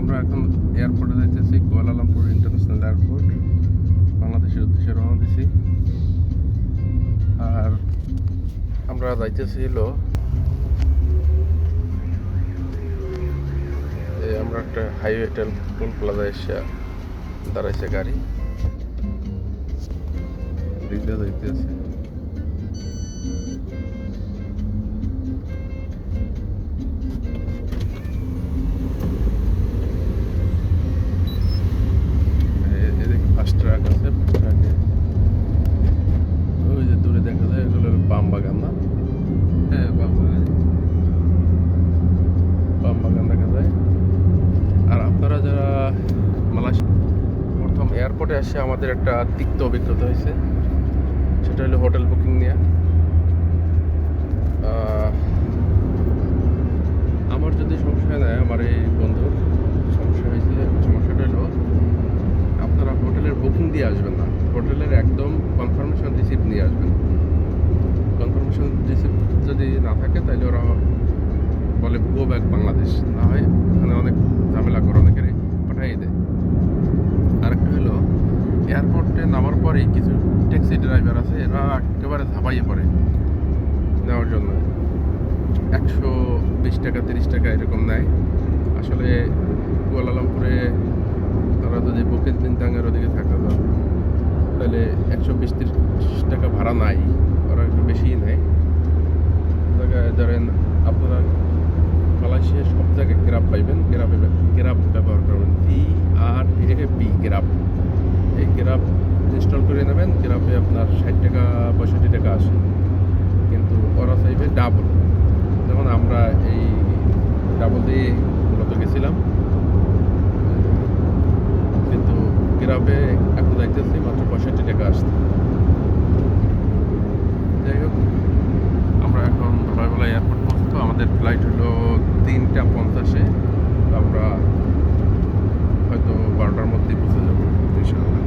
আমরা এখন এয়ারপোর্টে যাইতেছি, কুয়ালালামপুর ইন্টারন্যাশনাল এয়ারপোর্ট, বাংলাদেশের উদ্দেশ্যে রওনা দিছি। আর আমরা যাইতেছি হলো আমরা একটা হাইওয়ে টোল প্লাজায় এসে দাঁড়াইছে গাড়ি, দিকটা যাইতেছে। ফার্স্ট ট্রাক আছে, ফার্স্ট ট্রাকে ওই যে দূরে দেখা যায় এগুলো পাম বাগান না? হ্যাঁ, পাম বাগান দেখা যায়। আর আপনারা যারা মালয়েশিয়া প্রথম এয়ারপোর্টে আসে আমাদের একটা তিক্ত অভিজ্ঞতা হয়েছে, সেটা হলো হোটেল বুকিং নিয়ে। আমার যদি সমস্যা নেয়, আমার এই বন্ধুর সমস্যা হয়েছে। সমস্যাটা হলো আপনারা হোটেলের বুকিং দিয়ে আসবেন না, হোটেলের একদম কনফার্মেশন রিসিপ্ট নিয়ে আসবেন। কনফার্মেশন রিসিপ্ট যদি না থাকে তাহলে ওরা বলে গো ব্যাক বাংলাদেশ, না হয় ওখানে অনেক ঝামেলা করে, অনেকেরই পাঠাই দেয়। আরেকটা হলো এয়ারপোর্টে নামার পরেই কিছু ট্যাক্সি ড্রাইভার আছে, এরা একেবারে ঝাঁপাইয়ে পড়ে নেওয়ার জন্য 120 টাকা 30 টাকা এরকম নেয়। আসলে কুয়ালালামপুরে তারা যদি বুকিং তিনটাঙ্গের ওদিকে থাকে তাহলে 120-30 টাকা ভাড়া নাই, ওরা একটু বেশিই নেয়। জায়গায় ধরেন আপনারা মালয়েশিয়ার সব জায়গায় গ্রাব পাইবেন, গ্রাব ব্যবহার করবেন, GRAB গ্রাব। এই গ্রাব ইনস্টল করে নেবেন, গ্রাবে আপনার 60 টাকা 65 টাকা আসে, কিন্তু ওরা চাইবে ডাবল। যেমন আমরা এই ডাবল দিয়ে মূলত গেছিলাম, কিন্তু গ্রাবে এখন যাইতেছি মাত্র 65 টাকা আসছে। যাই হোক, আমরা এখন সকালবেলা এয়ারপোর্ট পৌঁছতো, আমাদের ফ্লাইট হলো 3:50-এ। আমরা হয়তো 12টার মধ্যেই পৌঁছে যাবো ইনশাআল্লাহ।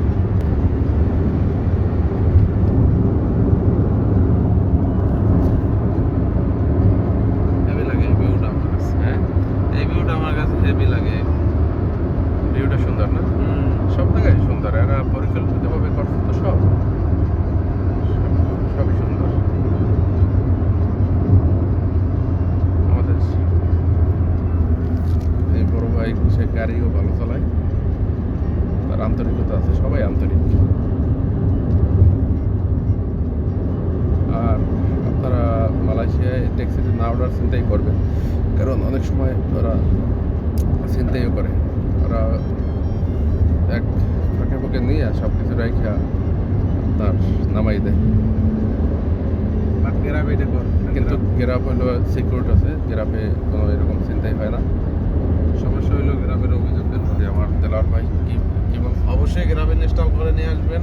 হেভি লাগে এই ভিউটা আমার কাছে। হ্যাঁ, এই ভিউটা আমার কাছে হেভি লাগে। ভিউটা সুন্দর না? সব জায়গায় সুন্দর, এরা পরিকল্পিতভাবে করছে তো, সবই সুন্দর। আমাদের এই বড় ভাই সে গাড়িও ভালো চালায়, তার আন্তরিকতা আছে, সবাই আন্তরিক। আর আপনারা মালয়েশিয়ায় ট্যাক্সিতে না অর্ডার চিন্তাই করবেন, কারণ অনেক সময় ওরা চিন্তাইও করে, ওরা এক ফাঁকে ফাঁকে নিয়ে সব কিছু রাইখা আপনার নামাই দেয়। কিন্তু গ্রাব হলো সিকিউরিটি আছে, গ্রাবে কোনো এরকম চিন্তাই হয় না। সমস্যা হইলো গ্রামের অভিযোগ দেন। আমার দেলার ভাই কি বল, অবশ্যই গ্রামে ইনস্টল করে নিয়ে আসবেন,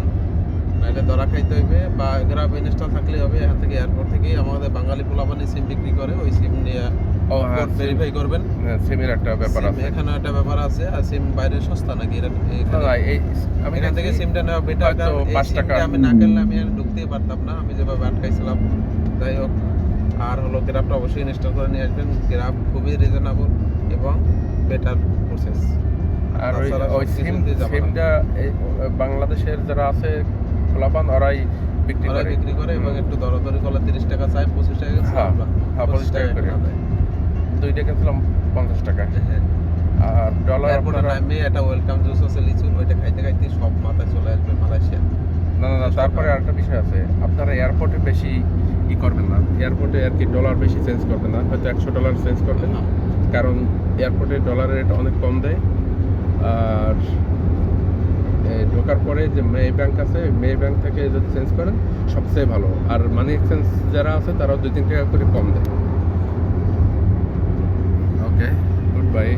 নাহলে ধরা খাইতে হইবে। বা গ্রামে ইনস্টল থাকলেই হবে। এখান থেকে এয়ারপোর্ট থেকেই আমাদের বাঙালি পোলাপানি সিম বিক্রি করে, ওই সিম নিয়ে ভেরিফাই করবেন। সিমের একটা ব্যাপার আছে, এখানে একটা ব্যাপার আছে। আর সিম বাইরে সস্তা নাকি? আমি এখান থেকে সিমটা নেওয়া বেটার। 5 টাকা আমি না কিনলে আমি ঢুকতেই পারতাম না, আমি যেভাবে আটকাইছিলাম। যাই হোক, আর হলো গ্রাফটা অবশ্যই ইনস্টল করে নিয়ে আসবেন। গ্রাফ খুবই রিজনেবল এবং বেটার প্রসেস। আর ওই সিমটা বাংলাদেশের যারা আছে পোলাপান, ওরাই বিক্রি করে এবং একটু দরদরি করলে 30 টাকা চাই, 25 টাকা। হ্যাঁ, 25 টাকা করে। দুইটা কিনছিলাম 50 টাকা। আর ডলার আপনারা আমি একটা ওয়েলকাম জুস আছে লিচুর, ওইটা খাইতে খাইতে সব মাথায় চলে আসবে মালয়েশিয়া। না, তারপরে আরেকটা বিষয় আছে, আপনারা এয়ারপোর্টে বেশি করবেন না, এয়ারপোর্টে আর কি ডলার বেশি চেঞ্জ করবেন না, হয়তো $100 চেঞ্জ করবেন, কারণ এয়ারপোর্টে ডলারের রেট অনেক কম দেয়। আর ঢোকার পরে যে মে ব্যাংক আছে, মে ব্যাংক থেকে যদি চেঞ্জ করেন সবচেয়ে ভালো। আর মানি এক্সচেঞ্জ যারা আছে তারাও 2-3 টাকা করে কম দেয়। ওকে, গুড বাই।